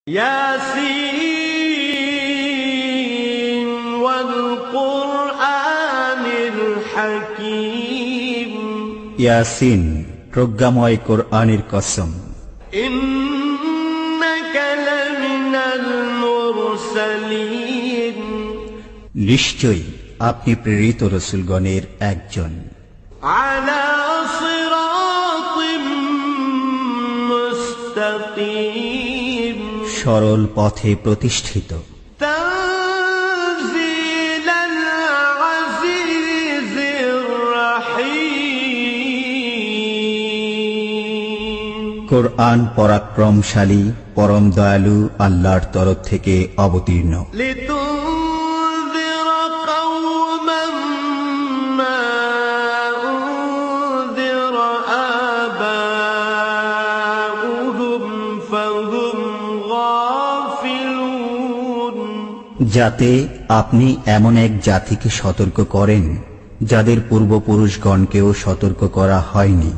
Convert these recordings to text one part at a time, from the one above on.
ياسين والقرآن الحكيم ইয়াসিন প্রজ্ঞাময় কোরআনের কসম। إنك لمن المرسلين নিশ্চয়ই আপনি প্রেরিত রাসূলগণের একজন। على صراط مستقيم সরল পথে প্রতিষ্ঠিত। تنزيل العزيز الرحيم কোরআন পরাক্রমশালী পরম দয়ালু আল্লাহর তরফ থেকে অবতীর্ণ। لتنذر قوما ما أنذر آباؤهم فهم غافلون যাতে আপনি এমন এক জাতিকে সতর্ক করেন যাদের পূর্বপুরুষগণকেও সতর্ক করা হয়নি,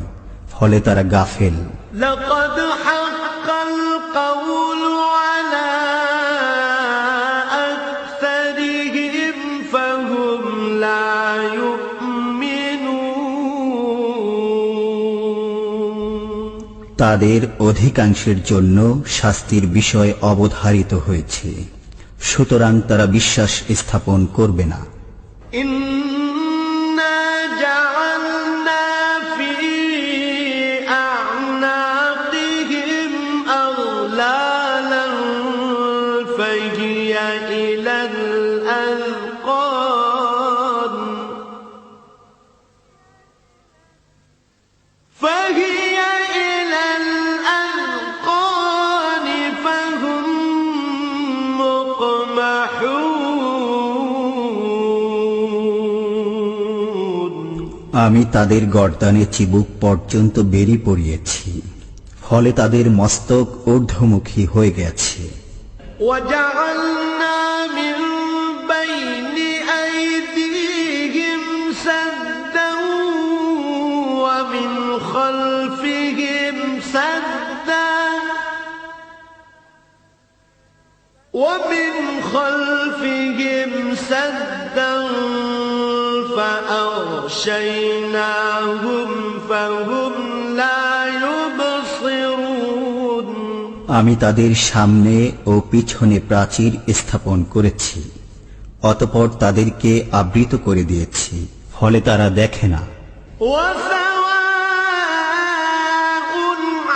ফলে তারা গাফেল। لقد حق القول على أكثرهم فهم لا يؤمنون তাদের অধিকাংশের জন্য শাস্তির বিষয় অবধারিত হয়েছে, সুতরাং তারা বিশ্বাস স্থাপন করবে না। إنا جعلنا في أعناقهم أغلالا فهي إلى الأذقان فهم مقمحون আমি তাদের গর্দানে চিবুক পর্যন্ত বেরি পড়িয়েছি, ফলে তাদের মস্তক ঊর্ধ্বমুখী হয়ে গেছে। وجعلنا من بين أيديهم سدا ومن خلفهم سدا فأغشيناهم فهم لا يبصرون আমি তাদের সামনে ও পিছনে প্রাচীর স্থাপন করেছি, অতঃপর তাদেরকে আবৃত করে দিয়েছি, ফলে তারা দেখে না। وسواء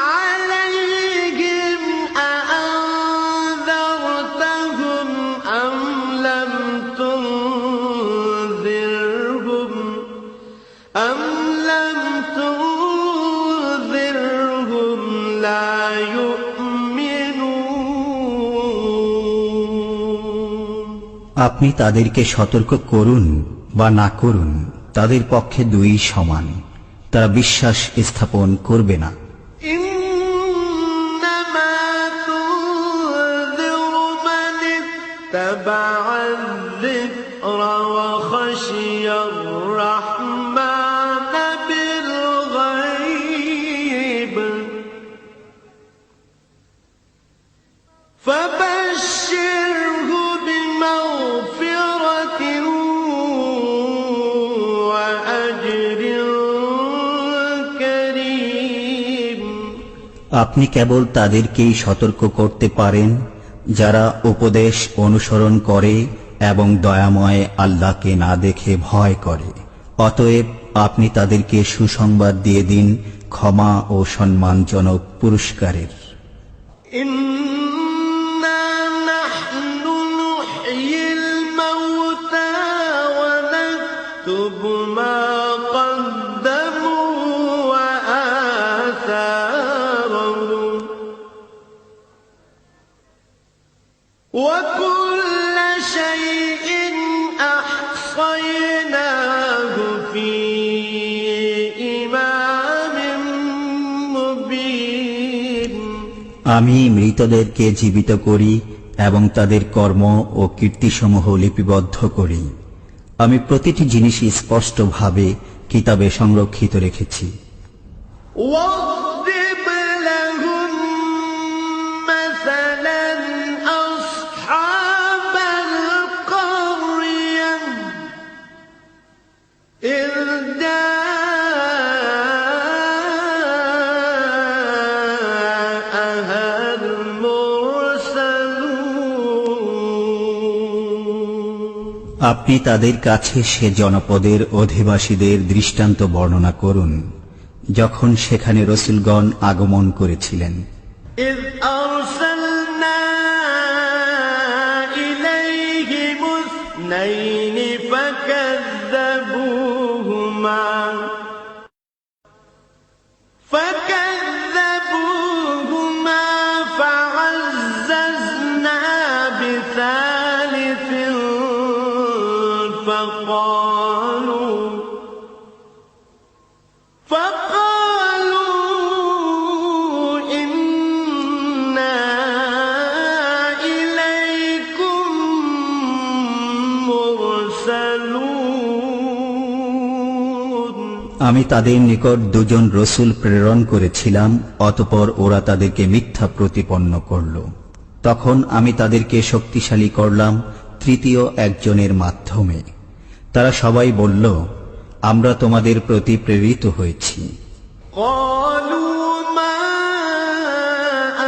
عليهم أأنذرتهم أم لم تنذرهم لا يؤمنون আপনি তাদেরকে সতর্ক করুন বা না করুন, তাদের পক্ষে দুই সমান, তারা বিশ্বাস স্থাপন করবে না। إنما تنذر من اتبع الذكر وخشي الرحمن بالغيب فبشره بمغفرة وأجر كريم আপনি কেবল তাদেরকেই সতর্ক করতে পারেন যারা উপদেশ অনুসরণ করে এবং দয়াময় আল্লাহকে না দেখে ভয় করে। অতএব আপনি তাদেরকে সুসংবাদ দিয়ে দিন ক্ষমা ও সম্মানজনক পুরস্কারের। إنا نحن نحيي الموتى ونكتب ما قدموا وآثارهم وكل شيء أحصيناه في إمام مبين আমি মৃতদেরকে জীবিত করি এবং তাদের কর্ম ও কীর্তিসমূহ লিপিবদ্ধ করি। আমি প্রতিটি জিনিসই স্পষ্টভাবে কিতাবে সংরক্ষিত রেখেছি। واضرب لهم مثلا আপনি তাদের কাছে সে জনপদের অধিবাসীদের দৃষ্টান্ত বর্ণনা করুন যখন সেখানে রসূলগণ আগমন করেছিলেন। إذ أرسلنا إليهم اثنين فكذبوهما فعززنا بثالث فقالوا إنا إليكم مرسلون। আমি তাদের নিকট দুজন রসূল প্রেরণ করেছিলাম, অতঃপর ওরা তাদেরকে মিথ্যা প্রতিপন্ন করল। তখন আমি তাদেরকে শক্তিশালী করলাম তৃতীয় একজনের মাধ্যমে। তারা সবাই বলল, আমরা তোমাদের প্রতি প্রেরিত হয়েছি। قالوا ما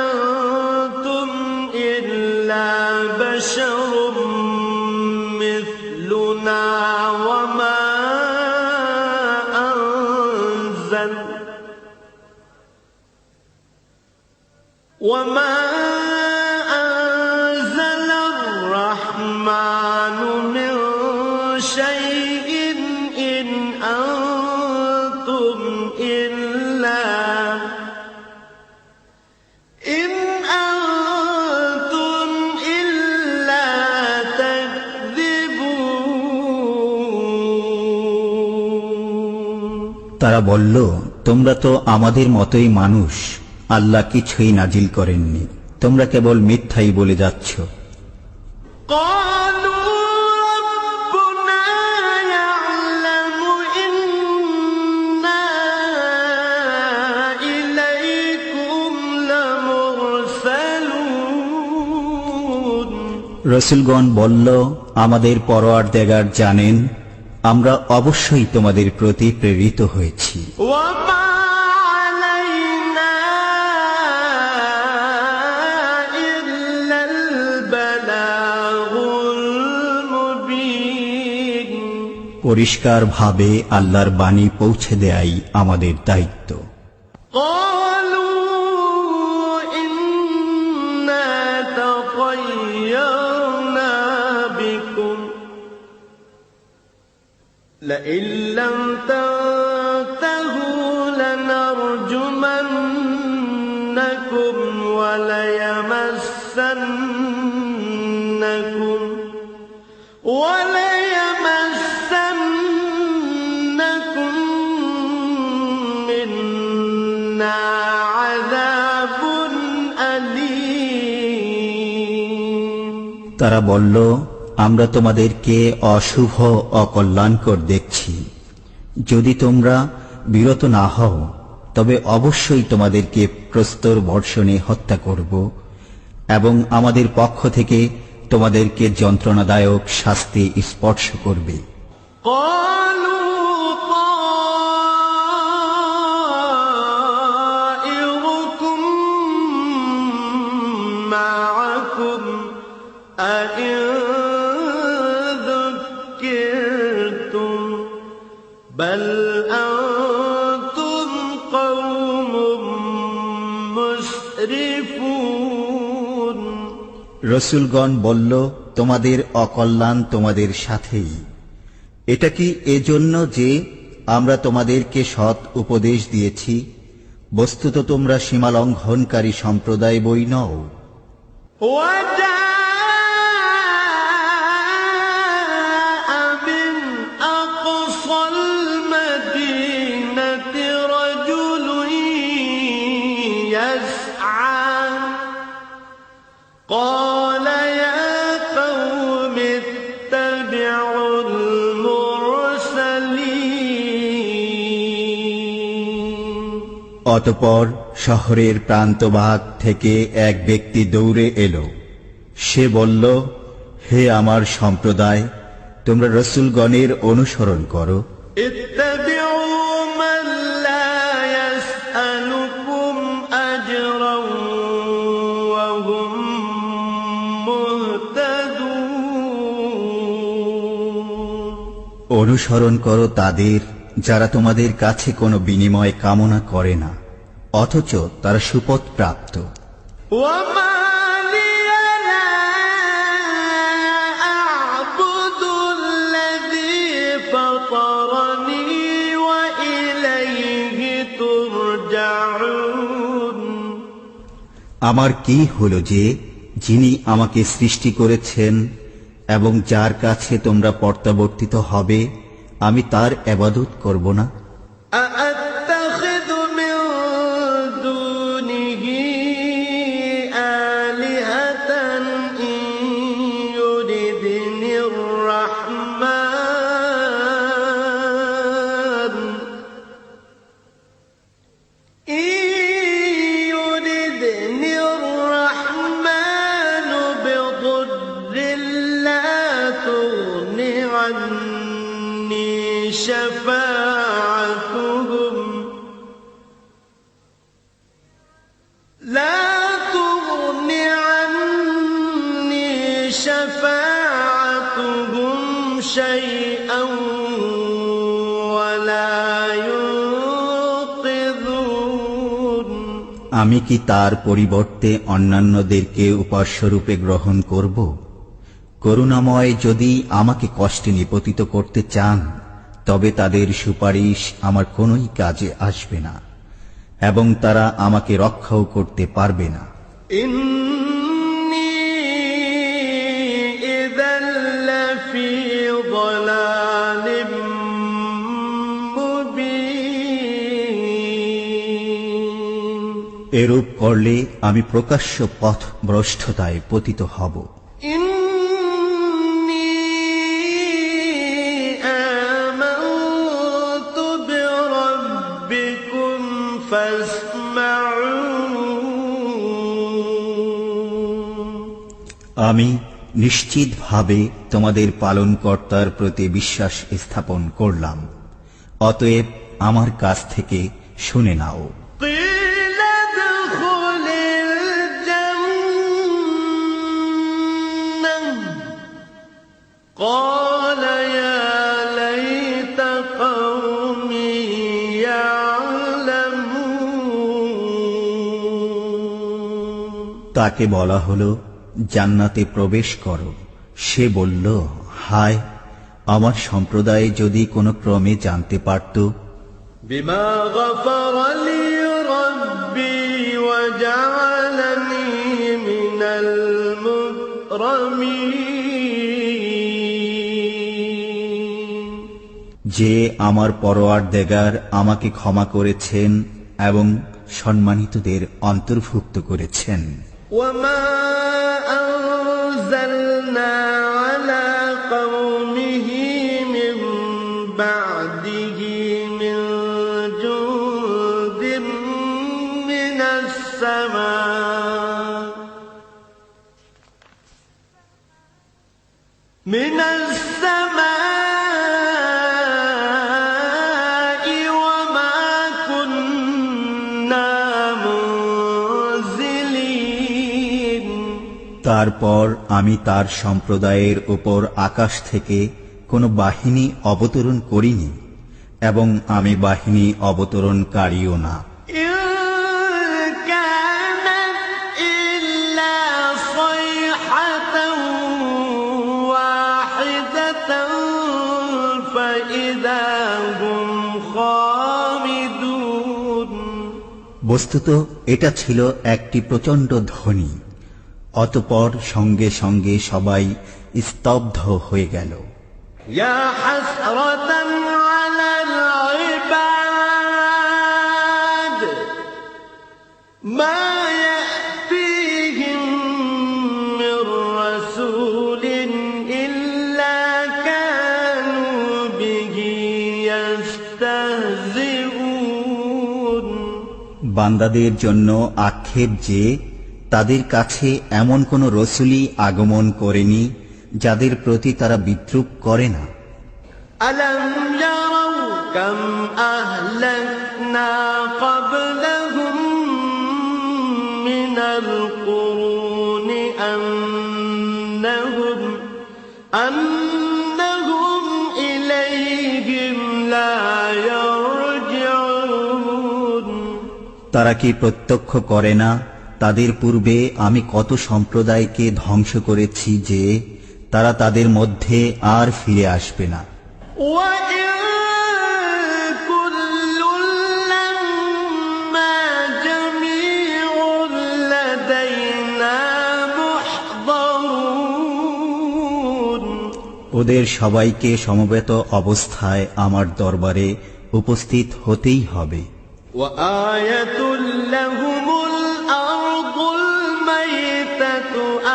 أنتم إلا بشر مثلنا وما أنزل الرحمن من شيء إن أنتم إلا تكذبون। তারা বলল, তোমরা তো আমাদের মতোই মানুষ, আল্লাহ কিছুই নাজিল করেননি, তোমরা কেবল মিথ্যাই বলে যাচ্ছ। রসূলগণ বলল, আমাদের পরওয়ারদিগার জানেন আমরা অবশ্যই তোমাদের প্রতি প্রেরিত হয়েছি। পরিষ্কারভাবে আল্লাহর বাণী পৌঁছে দেয়াই আমাদের দায়িত্ব। لئن لم تنتهوا لنرجمنكم وليمسنكم منا عذاب أليم। তারা বলল, আমরা তোমাদেরকে অশুভ অকল্যাণকর দেখছি। যদি তোমরা বিরত না হও তবে অবশ্যই তোমাদেরকে প্রস্তর বর্ষণে হত্যা করব এবং আমাদের পক্ষ থেকে তোমাদেরকে যন্ত্রণাদায়ক শাস্তি স্পর্শ করবে। بل أنتم قوم مسرفون। রসূলগণ বলল, তোমাদের অকল্যাণ তোমাদের সাথেই। এটা কি এজন্য যে আমরা তোমাদেরকে সৎ উপদেশ দিয়েছি? বস্তুত তোমরা সীমালঙ্ঘনকারী সম্প্রদায় বই নও। قال يا قوم اتبعوا المرسلين। অতঃপর শহরের প্রান্তভাগ থেকে এক ব্যক্তি দৌড়ে এলো। সে বলল, হে আমার সম্প্রদায়, তোমরা রসূলগণের অনুসরণ করো। অনুসরণ করো তাদের যারা তোমাদের কাছে কোনো বিনিময় কামনা করে না, অথচ তারা সুপথ প্রাপ্ত। وما لي لا أعبد الذي فطرني وإليه ترجعون। আমার কি হলো যে যিনি আমাকে সৃষ্টি করেছেন এবং যার কাছে তোমরা প্রত্যাবর্তিত হবে, আমি তার ইবাদত করব না? أأتخذ من دونه آلهة إن يردني الرحمن بضر لا تغن عني شفاعتهم شيئا ولا ينقذون। আমি কি তার পরিবর্তে অন্যান্যদেরকে উপাস্যরূপে গ্রহণ করব? করুণাময় যদি আমাকে কষ্টে নিপতিত করতে চান, তবে তাদের সুপারিশ আমার কোনোই কাজে আসবে না এবং তারা আমাকে রক্ষাও করতে পারবে না। إني إذا لفي ضلال مبين। এরূপ করলে আমি প্রকাশ্য পথ ভ্রষ্টতায় পতিত হব। আমি নিশ্চিতভাবে তোমাদের পালনকর্তার প্রতি বিশ্বাস স্থাপন করলাম, অতএব আমার কাছ থেকে শুনে নাও। قال يا ليت قومي يعلمون। তাকে বলা হলো, জান্নাতে প্রবেশ করো। সে বলল, হায়, আমার সম্প্রদায় যদি কোনো ক্রমে জানতে পারত। বিমা গফারা লি রাব্বি ওয়া জাআলানি মিনাল মুকরামিন। যে আমার পরওয়ারদিগার আমাকে ক্ষমা করেছেন এবং সম্মানিতদের অন্তর্ভুক্ত করেছেন। وما أنزلنا على قومه من بعده من جند من السماء وما كنا منزلين। তারপর আমি তার সম্প্রদায়ের উপর আকাশ থেকে কোনো বাহিনী অবতরণ করিনি এবং আমি বাহিনী অবতরণকারীও না। إن كانت إلا صيحة واحدة فإذا هم خامدون। বস্তুত এটা ছিল একটি প্রচণ্ড ধ্বনি, অতঃপর সঙ্গে সঙ্গে সবাই স্তব্ধ হয়ে গেল। يا حسرة على العباد ما يأتيهم من رسول إلا كانوا به يستهزئون। বান্দাদের জন্য আক্ষেপ যে তাদের কাছে এমন কোন রসুলই আগমন করেনি যাদের প্রতি তারা বিদ্রূপ করে না। ألم يروا كم أهلكنا قبلهم من القرون أنهم إليهم তারা কি প্রত্যক্ষ করে না তাদের পূর্বে আমি কত সম্প্রদায়কে ধ্বংস করেছি যে তারা তাদের মধ্যে আর ফিরে আসবে না। وإن كل لما جميع لدينا محضرون ওদের সবাইকে সমবেত অবস্থায় আমার দরবারে উপস্থিত হতেই হবে। وآية لهم الأرض الميتة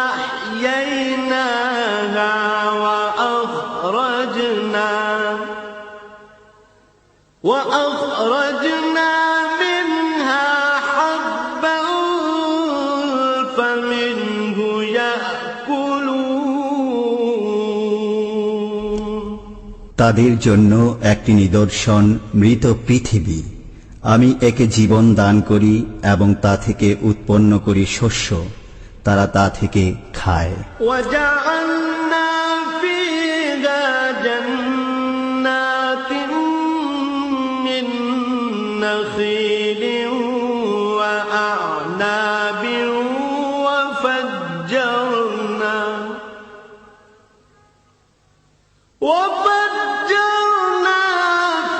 أحييناها وأخرجنا منها حبا فمنه يأكلون তাদের জন্য একটি নিদর্শন মৃত পৃথিবী। আমি একে জীবন দান করি এবং তা থেকে উৎপন্ন করি শস্য, তারা তা থেকে খায়। وجعلنا فيها جنات من نخيل وأعناب وفجرنا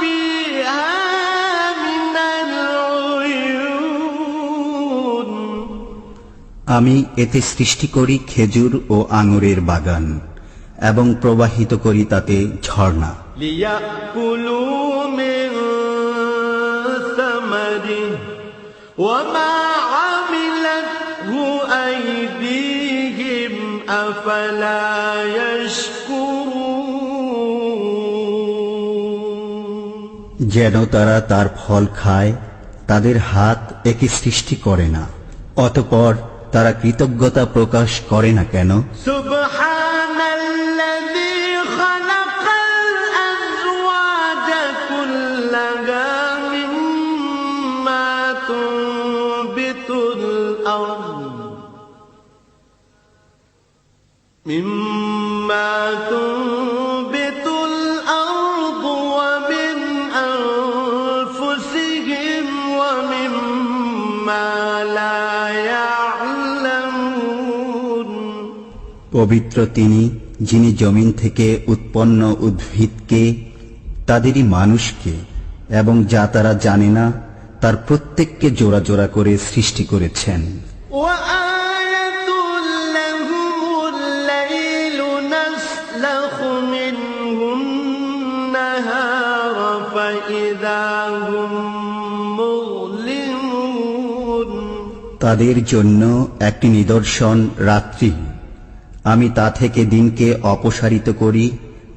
فيها من العيون আমি এতে সৃষ্টি করি খেজুর ও আঙুরের বাগান এবং প্রবাহিত করি তাতে ঝর্ণা। ليأكلوا من ثمره وما عملته أيديهم أفلا يشكرون যেন তারা তার ফল খায়, তাদের হাত একে সৃষ্টি করে না, অতঃপর তারা কৃতজ্ঞতা প্রকাশ করে না কেন? سبحان الذي خلق الأزواج كلها مما تنبت الأرض ومن أنفسهم ومما لا يعلمون পবিত্র তিনি, যিনি জমিন থেকে উৎপন্ন উদ্ভিদকে, তাদেরই মানুষকে এবং যা তারা জানে না তার প্রত্যেককে জোড়া জোড়া করে সৃষ্টি করেছেন। وآية لهم الليل نسلخ منه النهار فإذا هم مظلمون তাদের জন্য একটি নিদর্শন রাত্রি, আমি তা থেকে দিনকে অপসারিত করি,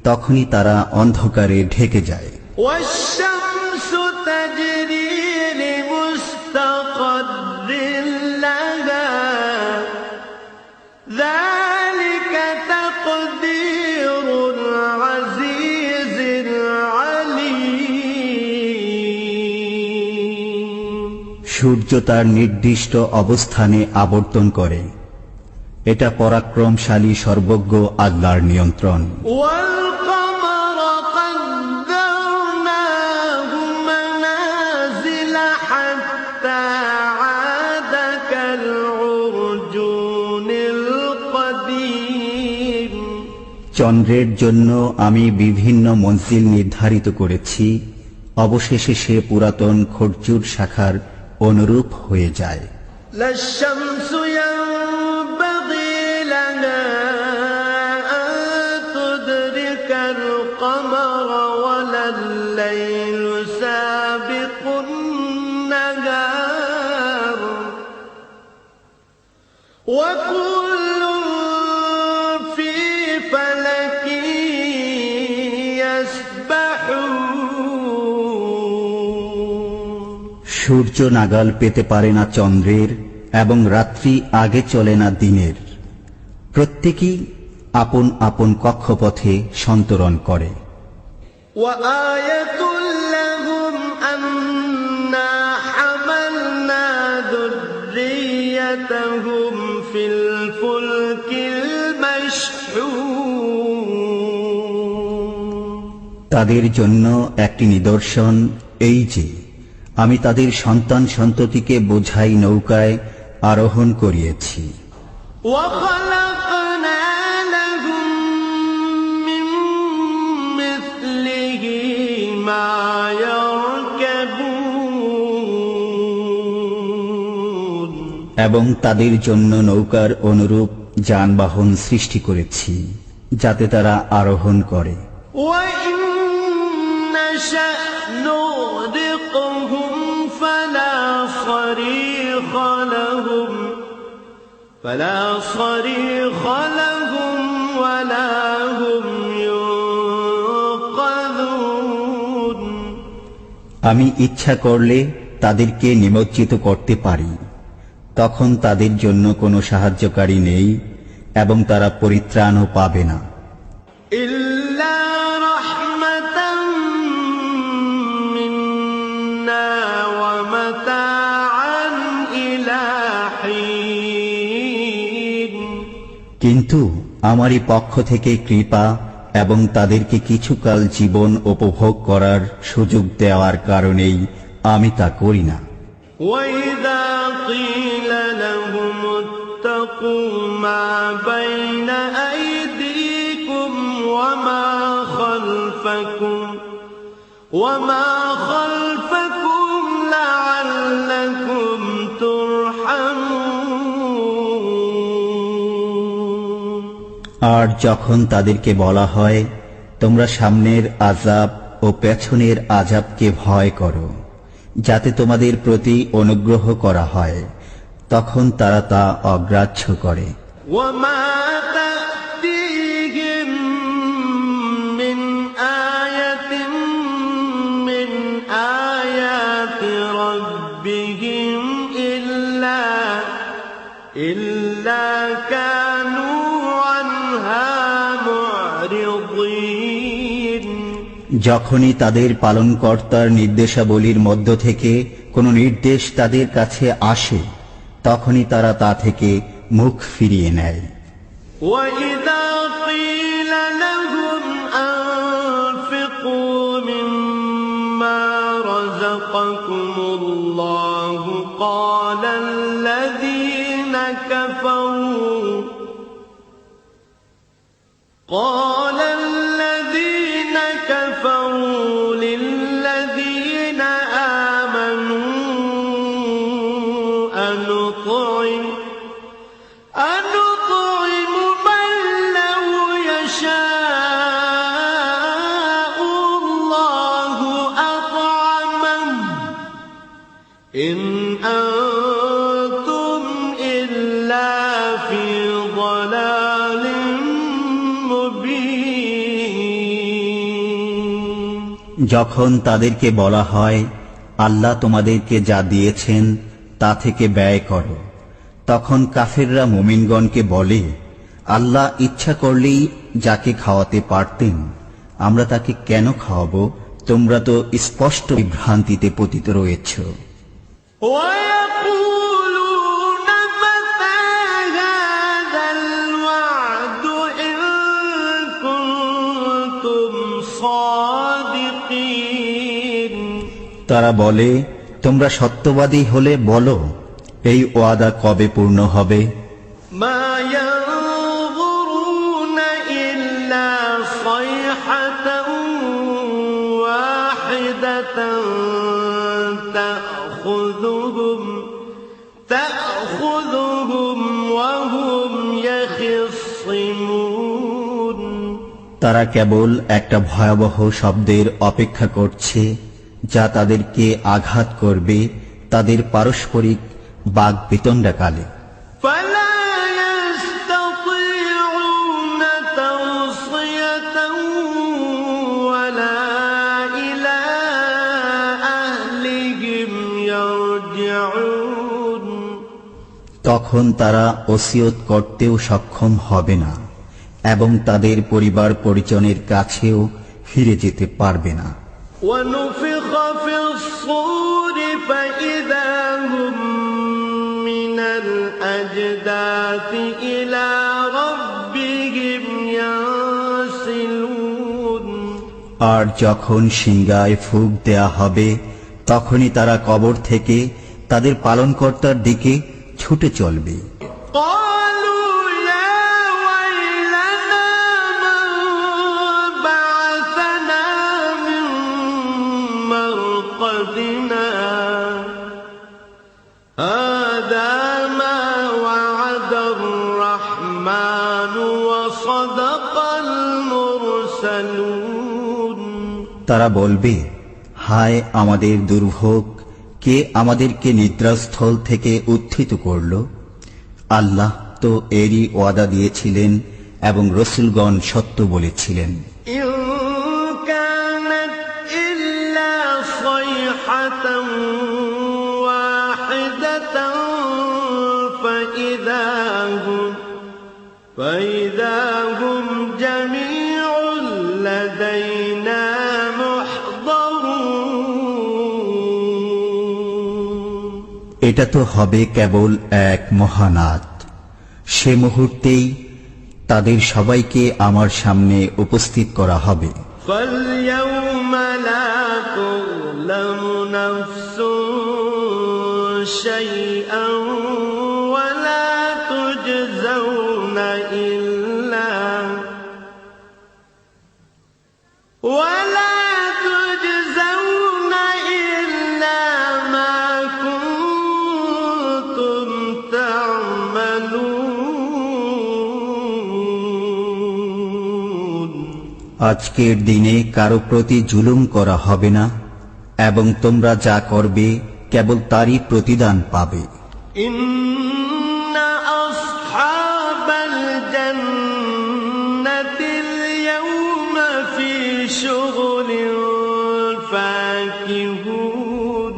তখনই তারা অন্ধকারে ঢেকে যায়। والشمس تجري لمستقر لها ذلك تقدير العزيز العليم সূর্য তার নির্দিষ্ট অবস্থানে আবর্তন করে, এটা পরাক্রমশালী সর্বজ্ঞ আল্লাহর নিয়ন্ত্রণ। والقمر قدرناه منازل حتى عاد كالعرجون القديم চন্দ্রের জন্য আমি বিভিন্ন মঞ্জিল নির্ধারিত করেছি, অবশেষে সে পুরাতন খরচুর শাখার অনুরূপ হয়ে যায়। لا الشمس ينبغي لها أن تدرك القمر ولا الليل سابق النهار وكل في فلك يسبحون সূর্য নাগাল পেতে পারে না চন্দ্রের এবং রাত্রি আগে চলে না দিনের, প্রত্যেকেই আপন আপন কক্ষপথে সন্তরণ করে। وآية لهم أنا حملنا ذريتهم في الفلك المشحون তাদের জন্য একটি নিদর্শন এই যে আমি তাদের সন্তান সন্ততিকে বোঝাই নৌকায় আরোহণ করিয়েছি। وخلقنا لهم من مثله ما يركبون এবং তাদের জন্য নৌকার অনুরূপ যানবাহন সৃষ্টি করেছি যাতে তারা আরোহণ করে। وإن نشأ نغرقهم فلا صريخ لهم ولا هم ينقذون আমি ইচ্ছা করলে তাদেরকে নিমজ্জিত করতে পারি, তখন তাদের জন্য কোনো সাহায্যকারী নেই এবং তারা পরিত্রাণও পাবে না। إلا رحمة منا ومتاعا إلى حين কিন্তু আমারই পক্ষ থেকে কৃপা এবং তাদেরকে কিছুকাল জীবন উপভোগ করার সুযোগ দেওয়ার কারণেই আমি তা করি না। وإذا قيل لهم اتقوا ما بين أيديكم وما خلفكم لعلكم ترحمون আর যখন তাদেরকে বলা হয় তোমরা সামনের আযাব ও পেছনের আযাবকে ভয় করো যাতে তোমাদের প্রতি অনুগ্রহ করা হয়, তখন তারা তা অগ্রাহ্য করে। وما تأتيهم من آية من آيات ربهم إلا كانوا عنها معرضين যখনই তাদের পালনকর্তার নির্দেশাবলীর মধ্য থেকে কোনো নির্দেশ তাদের কাছে আসে তখনই তারা তা থেকে মুখ ফিরিয়ে নেয়। وإذا قيل لهم أنفقوا مما رزقكم الله قال الذين كفروا للذين آمنوا أنطعم من لو يشاء الله أطعمه إن أنتم إلا في ضلال مبين যখন তাদেরকে বলা হয় আল্লাহ তোমাদেরকে যা দিয়েছেন তা থেকে ব্যয় করো, তখন কাফেররা মুমিনগণকে বলে আল্লাহ ইচ্ছা করলেই যাকে খাওয়াতে পারতেন, আমরা তাকে কেন খাওয়াবো? তোমরা তো স্পষ্ট বিভ্রান্তিতে পতিত রয়েছ। ويقولون متى هذا الوعد إن كنتم صادقين তারা বলে তোমরা সত্যবাদী হলে বলো এই ওয়াদা কবে পূর্ণ হবে? ما ينظرون إلا صيحة واحدة تأخذهم وهم يخصمون তারা কেবল একটা ভয়াবহ শব্দের অপেক্ষা করছে যা তাদেরকে আঘাত করবে তাদের পারস্পরিক বাগ্বিতণ্ডাকালে। فلا يستطيعون توصية ولا إلى أهلهم يرجعون তখন তারা ওসিয়ত করতেও সক্ষম হবে না এবং তাদের পরিবার পরিজনের কাছেও ফিরে যেতে পারবে না। ونفخ في الصور فإذا هم من الأجداث إلى ربهم ينسلون আর যখন সিংগায় ফুঁক দেয়া হবে তখনই তারা কবর থেকে তাদের পালনকর্তার দিকে ছুটে চলবে। قالوا يا ويلنا من بعثنا من مرقدنا هذا ما وعد الرحمن وصدق المرسلون। তারা বলবে, হায় আমাদের দুর্ভোগ, কে আমাদেরকে নিদ্রাস্থল থেকে উত্থিত করল? আল্লাহ তো এরই ওয়াদা দিয়েছিলেন এবং রসুলগণ সত্য বলেছিলেন। إن كانت إلا صيحة واحدة فإذا هم جميع لدينا محضرون। এটা তো হবে কেবল এক মহানাদ, সে মুহূর্তেই তাদের সবাইকে আমার সামনে উপস্থিত করা হবে। فاليوم لا تظلم نفس شيئا ولا تجزون إلا ما كنتم تعملون। আজকের দিনে কারো প্রতি জুলুম করা হবে না এবং তোমরা যা করবে কেবল তারই প্রতিদান পাবে। إن أصحاب الجنة اليوم في شغل فاكهون।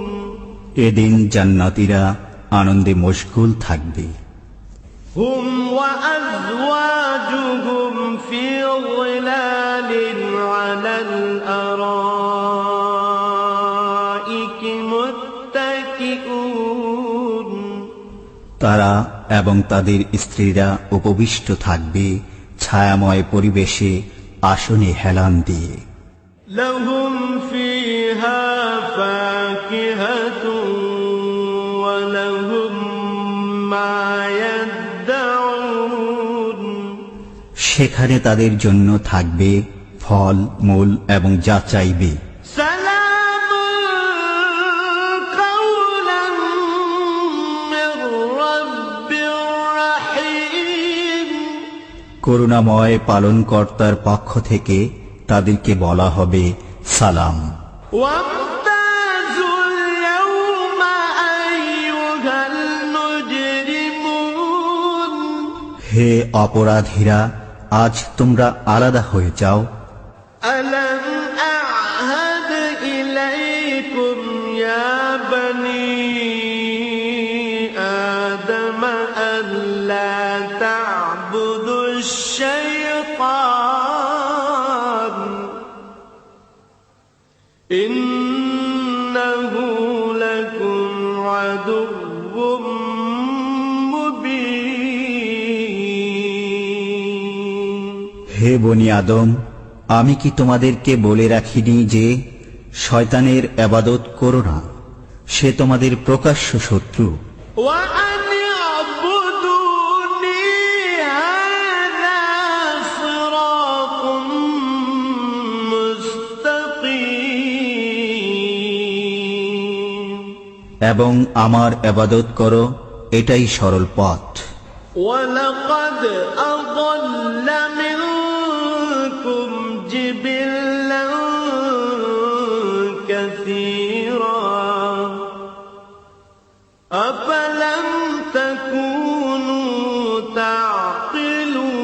এদিন জান্নাতীরা আনন্দে মশগুল থাকবে। هم وأزواجهم في ظلال على الأرائك متكئون। তারা এবং তাদের স্ত্রীরা উপবিষ্ট থাকবে ছায়াময় পরিবেশে আসনে হেলান দিয়ে। لهم فيها فاكهة ولهم ما يدعون। সেখানে তাদের জন্য থাকবে ফল মূল এবং যা চাইবে। سلام قولا من رب رحيم। করুণাময় পালনকর্তার পক্ষ থেকে তাদেরকে বলা হবে সালাম। وامتازوا اليوم أيها المجرمون। হে অপরাধীরা, আজ তোমরা আলাদা হয়ে যাও। ألم أعهد إليكم يا بني آدم ألا تعبدوا الشيطان إنه لكم عدو مبين। হে বনি আদম, আমি কি তোমাদেরকে বলে রাখিনি যে শয়তানের ইবাদত করো না, সে তোমাদের প্রকাশ্য শত্রু। وأن اعبدوني هذا صراط مستقيم। এবং আমার ইবাদত করো, এটাই সরল পথ। ولقد أضل منكم جبلا كثيرا أفلم تكونوا تعقلون।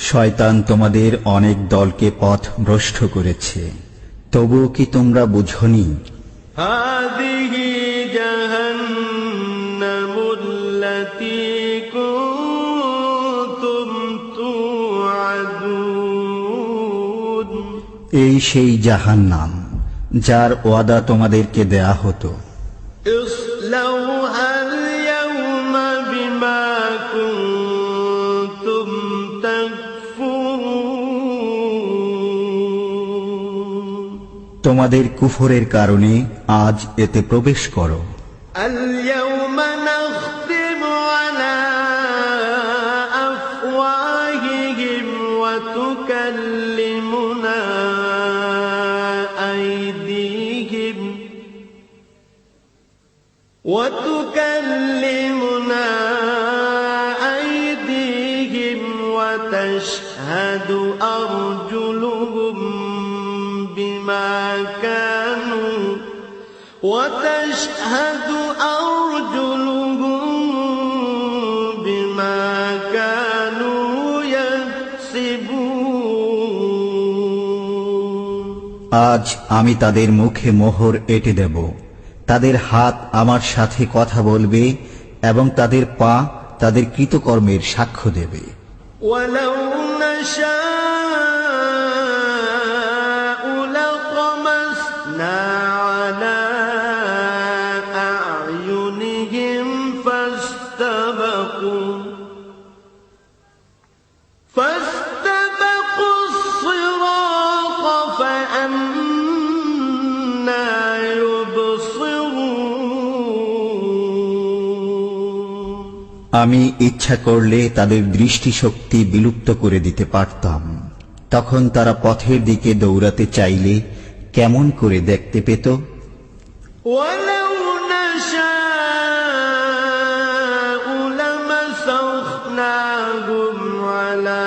শয়তান তোমাদের অনেক দলকে পথ ভ্রষ্ট করেছে, তবুও কি তোমরা বুঝনি? هذه جهنم التي كنتم توعدون। এই সেই জাহান্নাম যার ওয়াদা তোমাদেরকে দেয়া হতো। اصلوها اليوم بما كنتم تكفرون। তোমাদের কুফরের কারণে আজ এতে প্রবেশ করো। اليوم نختم على أفواههم وتكلمنا أيديهم وتشهد أرجلهم بما كانوا يكسبون আজ আমি তাদের মুখে মোহর এঁটে দেব, তাদের হাত আমার সাথে কথা বলবে এবং তাদের পা তাদের কৃতকর্মের সাক্ষ্য দেবে। ولو نشاء لطمسنا على أعينهم فاستبقوا الصراط فأنى يبصرون আমি ইচ্ছা করলে তাদের দৃষ্টিশক্তি বিলুপ্ত করে দিতে পারতাম। তখন তারা পথের দিকে দৌড়াতে চাইলে কেমন করে দেখতে পেত? ولو نشاء لمسخناهم على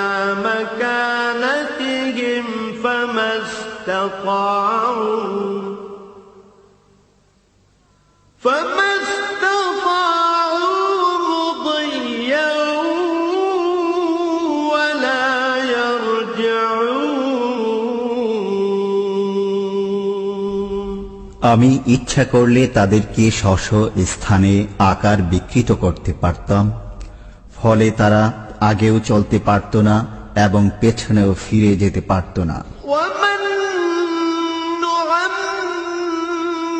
مكانتهم فما استطاعوا مضيا ولا يرجعون আমি ইচ্ছা করলে তাদেরকে স্ব স্থানে আকার বিকৃত করতে পারতাম, ফলে তারা আগেও চলতে পারত না এবং পেছনেও ফিরে যেতে পারত না। ومن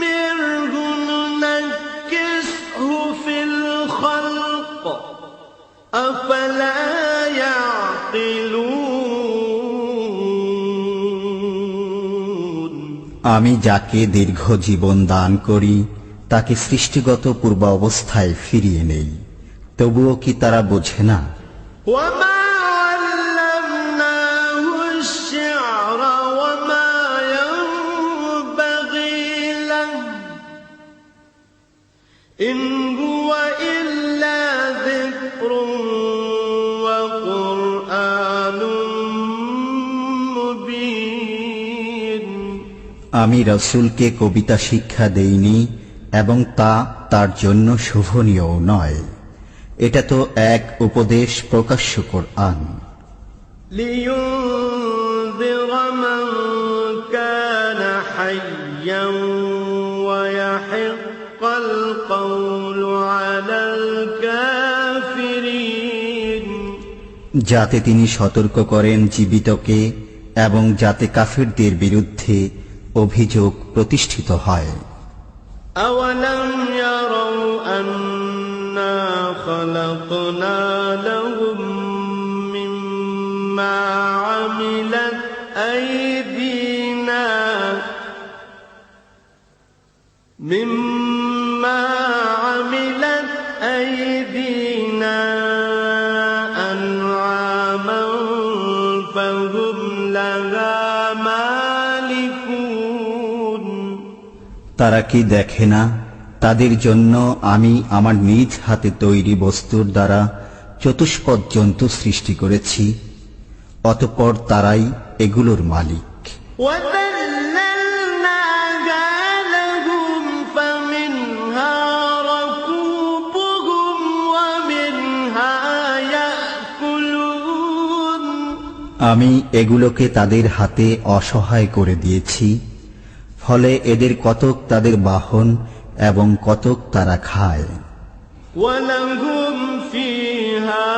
نعمره ننكسه في الخلق أفلا يعقلون আমি যাকে দীর্ঘ জীবন দান করি তাকে সৃষ্টিগত পূর্বাবস্থায় ফিরিয়ে নেই, তবুও কি তারা বোঝে না? وما علمناه الشعر وما ينبغي له إن هو إلا ذكر وقرآن مبين আমি রাসূলকে কবিতা শিক্ষা দেইনি এবং তা তার জন্য শোভনীয় নয়। এটা তো এক উপদেশ প্রকাশ্য কোরআন। لينذر من كان حيا ويحق القول على الكافرين যাতে তিনি সতর্ক করেন জীবিতকে এবং যাতে কাফিরদের বিরুদ্ধে অভিযোগ প্রতিষ্ঠিত হয়। أولم يروا أنا خلقنا لهم مما عملت أيدينا أنعاما فهم لها مالكون তারা কি দেখে না তাদের জন্য আমি আমার নিজ হাতে তৈরি বস্তুর দ্বারা চতুষ্পদ জন্তু সৃষ্টি করেছি, অতঃপর তারাই এগুলোর মালিক। وذللناها لهم فمنها ركوبهم ومنها يأكلون আমি এগুলোকে তাদের হাতে অসহায় করে দিয়েছি, ফলে এদের কতক তাদের বাহন এবং কতক তারা খায়। ولهم فيها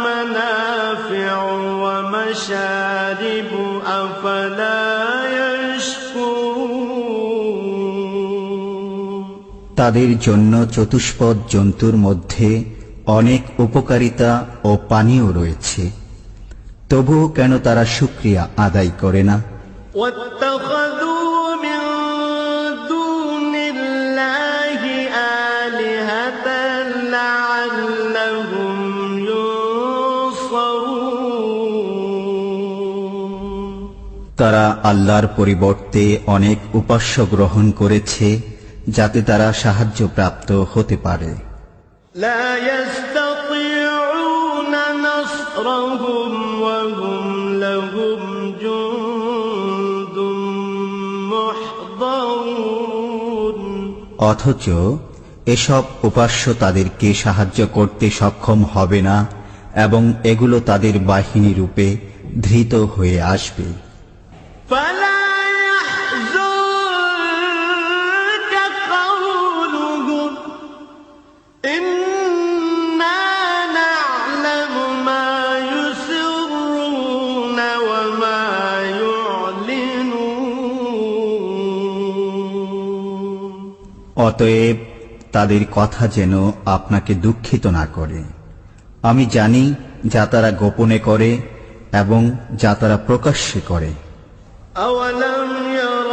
منافع ومشارب أفلا يشكرون তাদের জন্য চতুষ্পদ জন্তুর মধ্যে অনেক উপকারিতা ও পানীয় রয়েছে, তবুও কেন তারা শুকরিয়া আদায় করে না? واتخذوا من لعلهم ينصرون তারা আল্লাহর পরিবর্তে অনেক উপাস্য গ্রহণ করেছে যাতে তারা সাহায্যপ্রাপ্ত হতে পারে। لا يستطيعون نصرهم وهم لهم جند محضرون অথচ এসব উপাস্য তাদেরকে সাহায্য করতে সক্ষম হবে না এবং এগুলো তাদের বাহিনী রূপে ধৃত হয়ে আসবে। فلا يحزنك قولهم إنا نعلم ما يسرون وما يعلنون অতএব তাদের কথা যেন আপনাকে দুঃখিত না করে। আমি জানি যা তারা গোপনে করে এবং যা তারা প্রকাশ্যে করে। أولم ير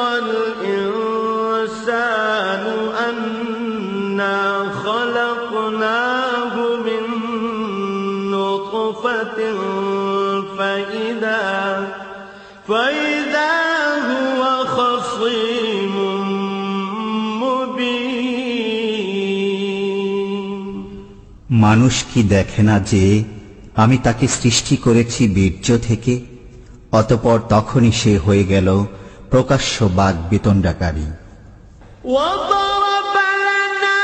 الإنسان أنا خلقناه من نطفة فإذا هو خصيم مبين মানুষ কি দেখে না যে আমি তাকে সৃষ্টি করেছি বীর্য থেকে, অতঃপর তখনই সে হয়ে গেল প্রকাশ্য বাগ বিতণ্ডাকারী। وضرب لنا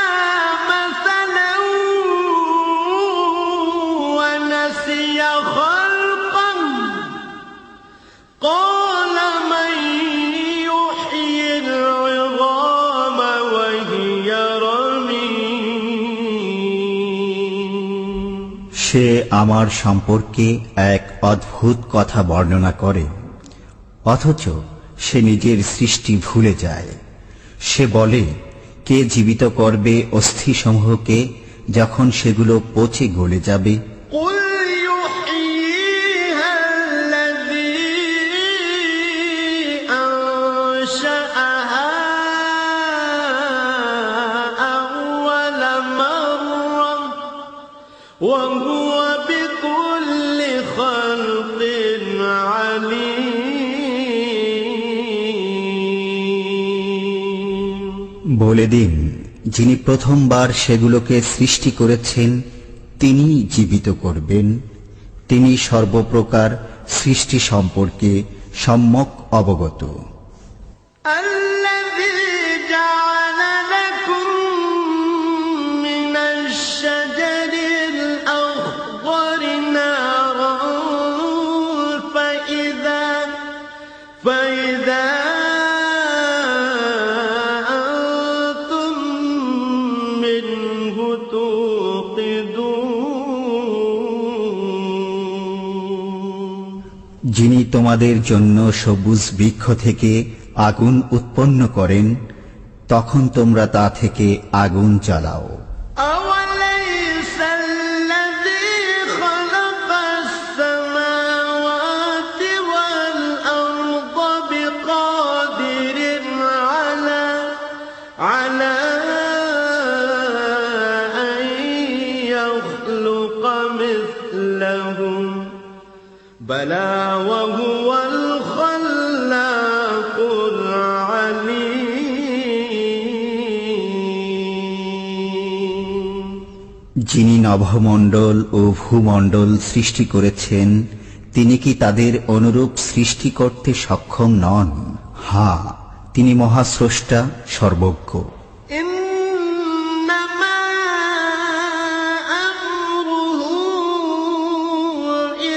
مثلا ونسي خلقه قال من يحيي العظام وهي رميم সে আমার সম্পর্কে এক অদ্ভুত কথা বর্ণনা করে, অথচ সে নিজের সৃষ্টি ভুলে যায়। সে বলে, কে জীবিত করবে অস্থিসমূহকে যখন সেগুলো পচে গলে যাবে? قل يحييها الذي أنشأها أول مرة وهو بكل خلق عليم বলে দিন, যিনি প্রথমবার সেগুলোকে সৃষ্টি করেছেন তিনি জীবিত করবেন। তিনি সর্বপ্রকার সৃষ্টি সম্পর্কে সম্যক অবগত। الذي جعل لكم من الشجر الأخضر نارا فإذا أنتم منه توقدون যিনি তোমাদের জন্য সবুজ বৃক্ষ থেকে আগুন উৎপন্ন করেন, তখন তোমরা তা থেকে আগুন জ্বালাও। أوليس الذي خلق السماوات والأرض بقادر على أن يخلق مثلهم بلى وهو الخلاق العليم যিনি নভমণ্ডল ও ভূমণ্ডল সৃষ্টি করেছেন, তিনি কি তাদের অনুরূপ সৃষ্টি করতে সক্ষম নন? হ্যাঁ, তিনি মহাস্রষ্টা, সর্বজ্ঞ। إنما أمره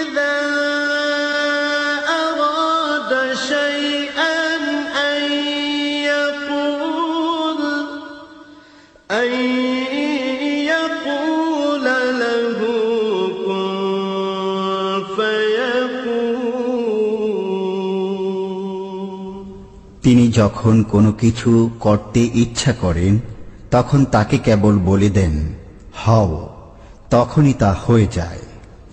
إذا أراد شيئا أن يقول له كن فيكون তিনি যখন কোনো কিছু করতে ইচ্ছা করেন তখন তাকে কেবল বলে দেন, হও, তখনই তা হয়ে যায়।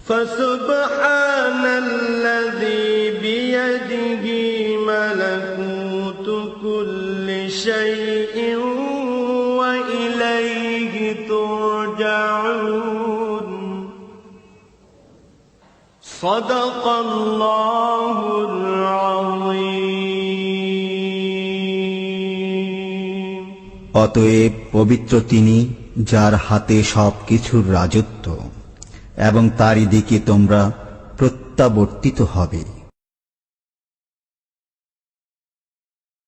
فسبحان الذي بيده ملكوت كل شيء وإليه ترجعون صدق الله العظيم অতএব পবিত্র তিনি, যার হাতে সব কিছুর রাজত্ব, এবং তারই দিকে তোমরা প্রত্যাবর্তিত হবে।